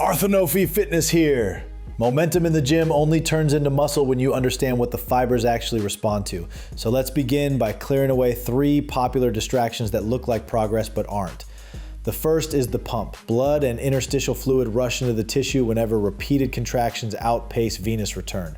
Arthrophy Fitness here. Momentum in the gym only turns into muscle when you understand what the fibers actually respond to. So let's begin by clearing away 3 popular distractions that look like progress but aren't. The first is the pump. Blood and interstitial fluid rush into the tissue whenever repeated contractions outpace venous return.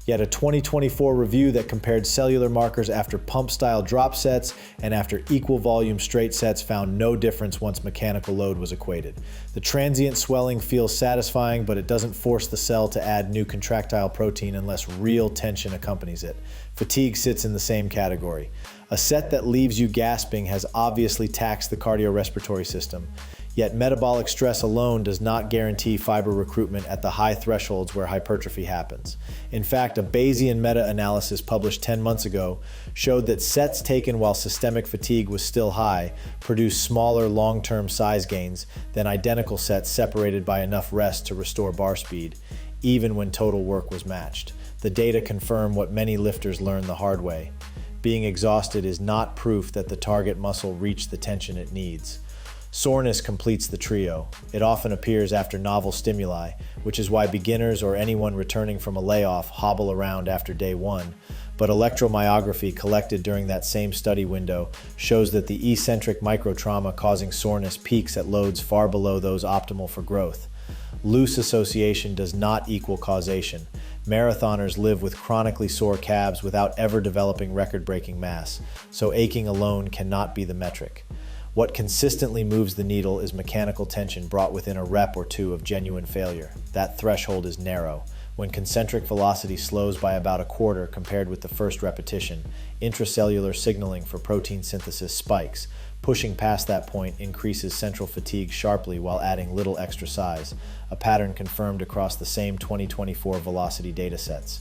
Yet a 2024 review that compared cellular markers after pump-style drop sets and after equal volume straight sets found no difference once mechanical load was equated. The transient swelling feels satisfying, but it doesn't force the cell to add new contractile protein unless real tension accompanies it. Fatigue sits in the same category. A set that leaves you gasping has obviously taxed the cardiorespiratory system. Yet metabolic stress alone does not guarantee fiber recruitment at the high thresholds where hypertrophy happens. In fact, a Bayesian meta-analysis published 10 months ago showed that sets taken while systemic fatigue was still high produced smaller long-term size gains than identical sets separated by enough rest to restore bar speed, even when total work was matched. The data confirm what many lifters learn the hard way. Being exhausted is not proof that the target muscle reached the tension it needs. Soreness completes the trio. It often appears after novel stimuli, which is why beginners or anyone returning from a layoff hobble around after day 1. But electromyography collected during that same study window shows that the eccentric microtrauma causing soreness peaks at loads far below those optimal for growth. Loose association does not equal causation. Marathoners live with chronically sore calves without ever developing record-breaking mass, so aching alone cannot be the metric. What consistently moves the needle is mechanical tension brought within a rep or 2 of genuine failure. That threshold is narrow. When concentric velocity slows by about a quarter compared with the first repetition, intracellular signaling for protein synthesis spikes. Pushing past that point increases central fatigue sharply while adding little extra size, a pattern confirmed across the same 2024 velocity datasets.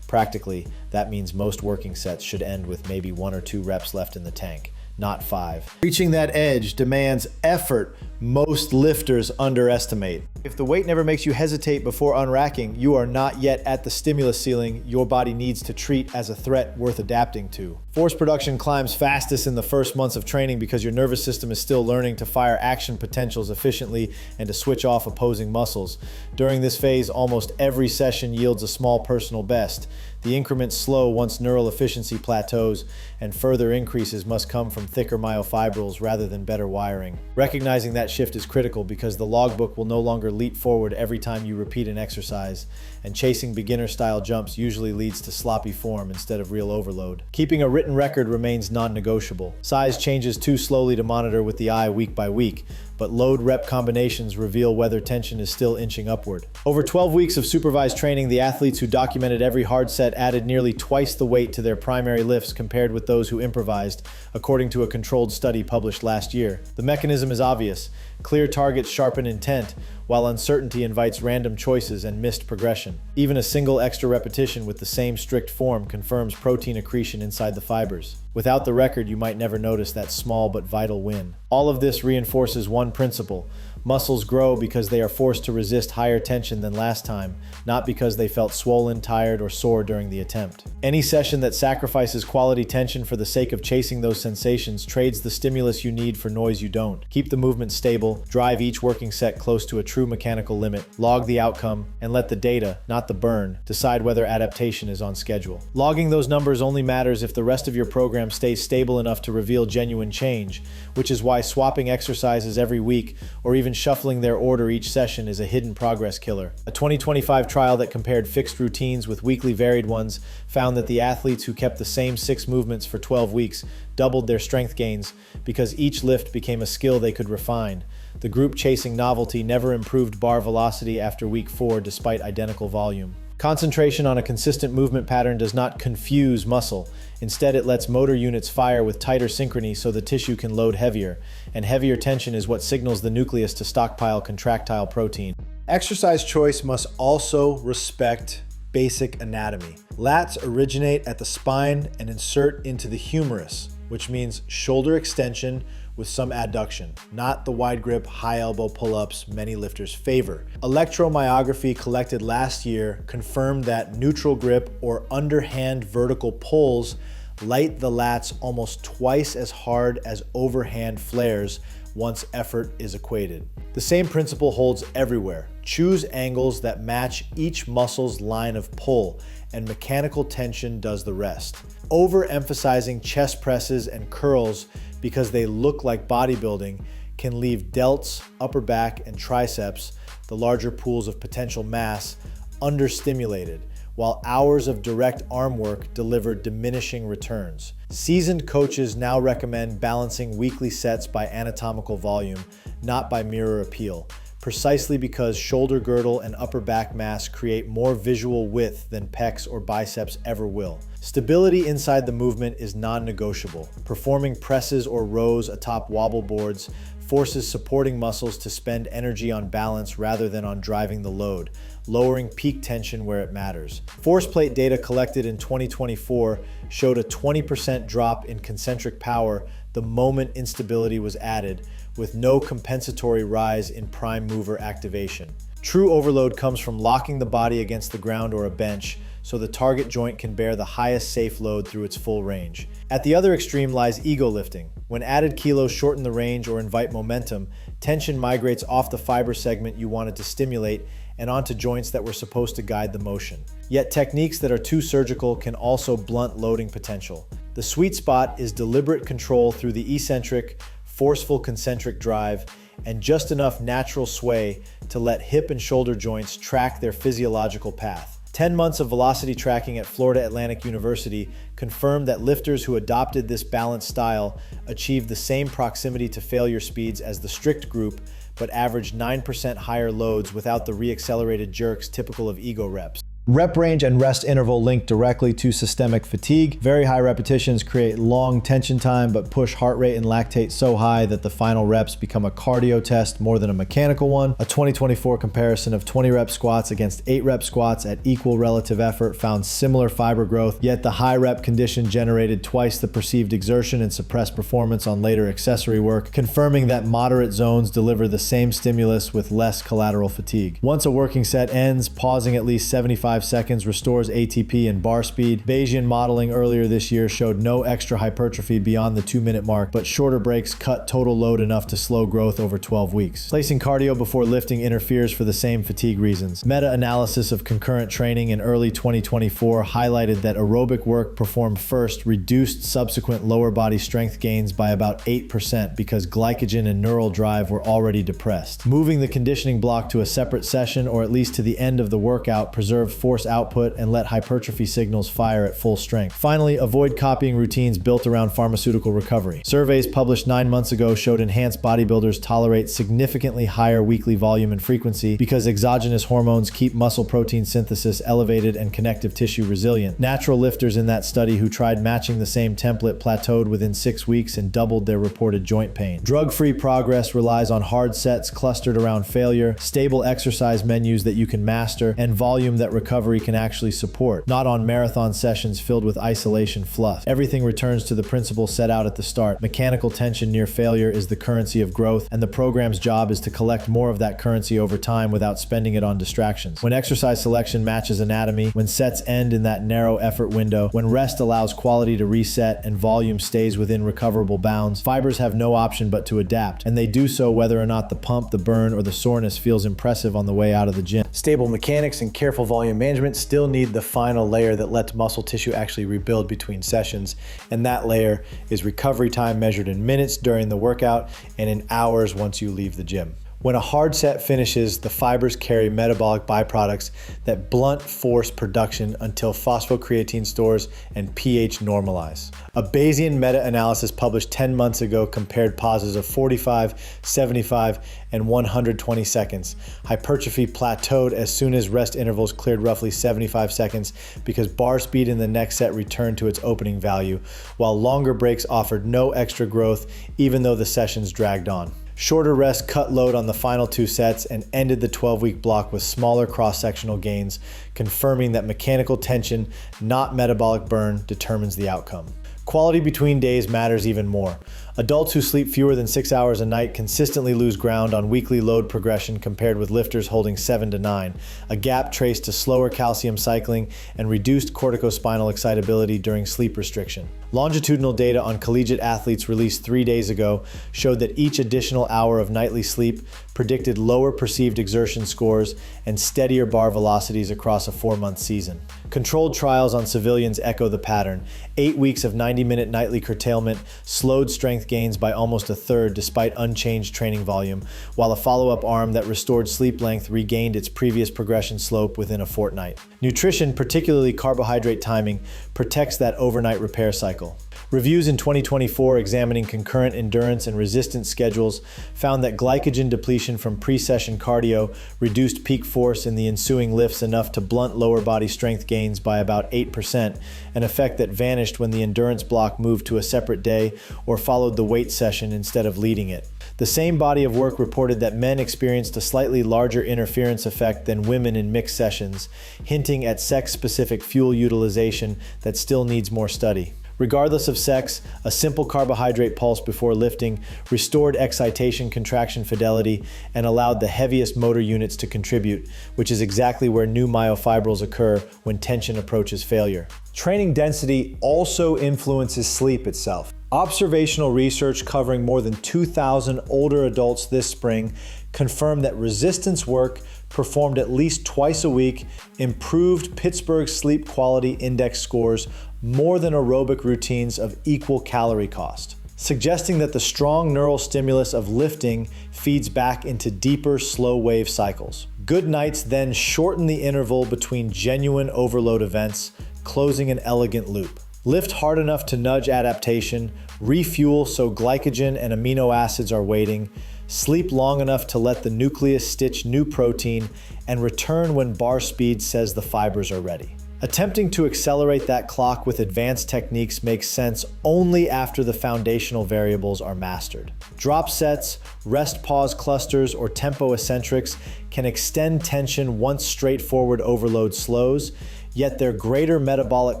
Practically, that means most working sets should end with maybe 1 or 2 reps left in the tank, not 5. Reaching that edge demands effort most lifters underestimate. If the weight never makes you hesitate before unracking, you are not yet at the stimulus ceiling your body needs to treat as a threat worth adapting to. Force production climbs fastest in the first months of training because your nervous system is still learning to fire action potentials efficiently and to switch off opposing muscles. During this phase, almost every session yields a small personal best. The increments slow once neural efficiency plateaus, and further increases must come from thicker myofibrils rather than better wiring. Recognizing that shift is critical because the logbook will no longer leap forward every time you repeat an exercise, and chasing beginner-style jumps usually leads to sloppy form instead of real overload. Keeping a written record remains non-negotiable. Size changes too slowly to monitor with the eye week by week, but load-rep combinations reveal whether tension is still inching upward. Over 12 weeks of supervised training, the athletes who documented every hard set added nearly twice the weight to their primary lifts compared with those who improvised, according to a controlled study published last year. The mechanism is obvious. Clear targets sharpen intent, while uncertainty invites random choices and missed progression. Even a single extra repetition with the same strict form confirms protein accretion inside the fibers. Without the record, you might never notice that small but vital win. All of this reinforces one principle. Muscles grow because they are forced to resist higher tension than last time, not because they felt swollen, tired, or sore during the attempt. Any session that sacrifices quality tension for the sake of chasing those sensations trades the stimulus you need for noise you don't. Keep the movement stable, drive each working set close to a true mechanical limit, log the outcome, and let the data, not the burn, decide whether adaptation is on schedule. Logging those numbers only matters if the rest of your program stays stable enough to reveal genuine change, which is why swapping exercises every week or even shuffling their order each session is a hidden progress killer. A 2025 trial that compared fixed routines with weekly varied ones found that the athletes who kept the same 6 movements for 12 weeks doubled their strength gains because each lift became a skill they could refine. The group chasing novelty never improved bar velocity after week 4 despite identical volume. Concentration on a consistent movement pattern does not confuse muscle. Instead, it lets motor units fire with tighter synchrony so the tissue can load heavier, and heavier tension is what signals the nucleus to stockpile contractile protein. Exercise choice must also respect basic anatomy. Lats originate at the spine and insert into the humerus, which means shoulder extension with some adduction, not the wide grip, high elbow pull-ups many lifters favor. Electromyography collected last year confirmed that neutral grip or underhand vertical pulls light the lats almost twice as hard as overhand flares once effort is equated. The same principle holds everywhere. Choose angles that match each muscle's line of pull, and mechanical tension does the rest. Overemphasizing chest presses and curls because they look like bodybuilding can leave delts, upper back, and triceps, the larger pools of potential mass, understimulated, while hours of direct arm work deliver diminishing returns. Seasoned coaches now recommend balancing weekly sets by anatomical volume, not by mirror appeal, precisely because shoulder girdle and upper back mass create more visual width than pecs or biceps ever will. Stability inside the movement is non-negotiable. Performing presses or rows atop wobble boards forces supporting muscles to spend energy on balance rather than on driving the load, lowering peak tension where it matters. Force plate data collected in 2024 showed a 20% drop in concentric power the moment instability was added, with no compensatory rise in prime mover activation. True overload comes from locking the body against the ground or a bench, so the target joint can bear the highest safe load through its full range. At the other extreme lies ego lifting. When added kilos shorten the range or invite momentum, tension migrates off the fiber segment you wanted to stimulate and onto joints that were supposed to guide the motion. Yet techniques that are too surgical can also blunt loading potential. The sweet spot is deliberate control through the eccentric, forceful concentric drive, and just enough natural sway to let hip and shoulder joints track their physiological path. 10 months of velocity tracking at Florida Atlantic University confirmed that lifters who adopted this balanced style achieved the same proximity to failure speeds as the strict group, but averaged 9% higher loads without the re-accelerated jerks typical of ego reps. Rep range and rest interval link directly to systemic fatigue. Very high repetitions create long tension time, but push heart rate and lactate so high that the final reps become a cardio test more than a mechanical one. A 2024 comparison of 20 rep squats against 8 rep squats at equal relative effort found similar fiber growth, yet the high rep condition generated twice the perceived exertion and suppressed performance on later accessory work, confirming that moderate zones deliver the same stimulus with less collateral fatigue. Once a working set ends, pausing at least 75 seconds restores ATP and bar speed. Bayesian modeling earlier this year showed no extra hypertrophy beyond the 2-minute mark, but shorter breaks cut total load enough to slow growth over 12 weeks. Placing cardio before lifting interferes for the same fatigue reasons. Meta-analysis of concurrent training in early 2024 highlighted that aerobic work performed first reduced subsequent lower body strength gains by about 8% because glycogen and neural drive were already depressed. Moving the conditioning block to a separate session or at least to the end of the workout preserved force output and let hypertrophy signals fire at full strength. Finally, avoid copying routines built around pharmaceutical recovery. Surveys published 9 months ago showed enhanced bodybuilders tolerate significantly higher weekly volume and frequency because exogenous hormones keep muscle protein synthesis elevated and connective tissue resilient. Natural lifters in that study who tried matching the same template plateaued within 6 weeks and doubled their reported joint pain. Drug-free progress relies on hard sets clustered around failure, stable exercise menus that you can master, and volume that recovery can actually support, not on marathon sessions filled with isolation fluff. Everything returns to the principle set out at the start. Mechanical tension near failure is the currency of growth, and the program's job is to collect more of that currency over time without spending it on distractions. When exercise selection matches anatomy, when sets end in that narrow effort window, when rest allows quality to reset and volume stays within recoverable bounds, fibers have no option but to adapt, and they do so whether or not the pump, the burn, or the soreness feels impressive on the way out of the gym. Stable mechanics and careful volume management still need the final layer that lets muscle tissue actually rebuild between sessions, and that layer is recovery time measured in minutes during the workout and in hours once you leave the gym. When a hard set finishes, the fibers carry metabolic byproducts that blunt force production until phosphocreatine stores and pH normalize. A Bayesian meta-analysis published 10 months ago compared pauses of 45, 75, and 120 seconds. Hypertrophy plateaued as soon as rest intervals cleared roughly 75 seconds because bar speed in the next set returned to its opening value, while longer breaks offered no extra growth even though the sessions dragged on. Shorter rest cut load on the final 2 sets and ended the 12-week block with smaller cross-sectional gains, confirming that mechanical tension, not metabolic burn, determines the outcome. Quality between days matters even more. Adults who sleep fewer than 6 hours a night consistently lose ground on weekly load progression compared with lifters holding 7 to 9, a gap traced to slower calcium cycling and reduced corticospinal excitability during sleep restriction. Longitudinal data on collegiate athletes released 3 days ago showed that each additional hour of nightly sleep predicted lower perceived exertion scores and steadier bar velocities across a 4-month season. Controlled trials on civilians echo the pattern. 8 weeks of 90-minute nightly curtailment slowed strength gains by almost a third despite unchanged training volume, while a follow-up arm that restored sleep length regained its previous progression slope within a fortnight. Nutrition, particularly carbohydrate timing, protects that overnight repair cycle. Reviews in 2024 examining concurrent endurance and resistance schedules found that glycogen depletion from pre-session cardio reduced peak force in the ensuing lifts enough to blunt lower body strength gains by about 8%, an effect that vanished when the endurance block moved to a separate day or followed the weight session instead of leading it. The same body of work reported that men experienced a slightly larger interference effect than women in mixed sessions, hinting at sex-specific fuel utilization that still needs more study. Regardless of sex, a simple carbohydrate pulse before lifting restored excitation contraction fidelity and allowed the heaviest motor units to contribute, which is exactly where new myofibrils occur when tension approaches failure. Training density also influences sleep itself. Observational research covering more than 2,000 older adults this spring confirmed that resistance work performed at least twice a week improved Pittsburgh Sleep Quality Index scores more than aerobic routines of equal calorie cost, suggesting that the strong neural stimulus of lifting feeds back into deeper, slow wave cycles. Good nights then shorten the interval between genuine overload events, closing an elegant loop. Lift hard enough to nudge adaptation, refuel so glycogen and amino acids are waiting, sleep long enough to let the nucleus stitch new protein, and return when bar speed says the fibers are ready. Attempting to accelerate that clock with advanced techniques makes sense only after the foundational variables are mastered. Drop sets, rest-pause clusters, or tempo eccentrics can extend tension once straightforward overload slows, yet their greater metabolic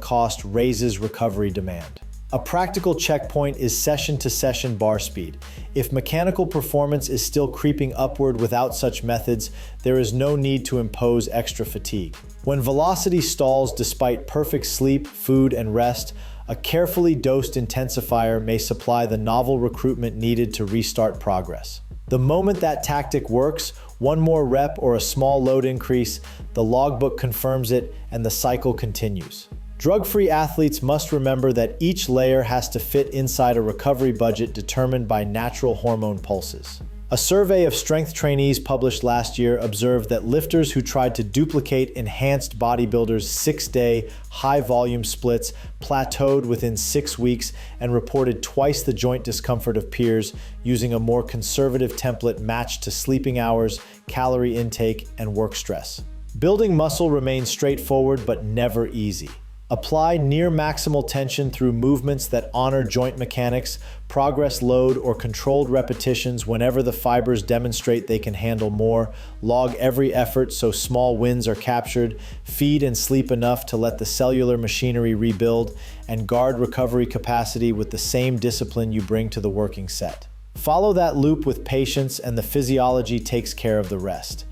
cost raises recovery demand. A practical checkpoint is session-to-session bar speed. If mechanical performance is still creeping upward without such methods, there is no need to impose extra fatigue. When velocity stalls despite perfect sleep, food, and rest, a carefully dosed intensifier may supply the novel recruitment needed to restart progress. The moment that tactic works, one more rep or a small load increase, the logbook confirms it, and the cycle continues. Drug-free athletes must remember that each layer has to fit inside a recovery budget determined by natural hormone pulses. A survey of strength trainees published last year observed that lifters who tried to duplicate enhanced bodybuilders' 6-day, high-volume splits plateaued within 6 weeks and reported twice the joint discomfort of peers using a more conservative template matched to sleeping hours, calorie intake, and work stress. Building muscle remains straightforward but never easy. Apply near maximal tension through movements that honor joint mechanics, progress load, or controlled repetitions whenever the fibers demonstrate they can handle more. Log every effort so small wins are captured. Feed and sleep enough to let the cellular machinery rebuild, and guard recovery capacity with the same discipline you bring to the working set. Follow that loop with patience, and the physiology takes care of the rest.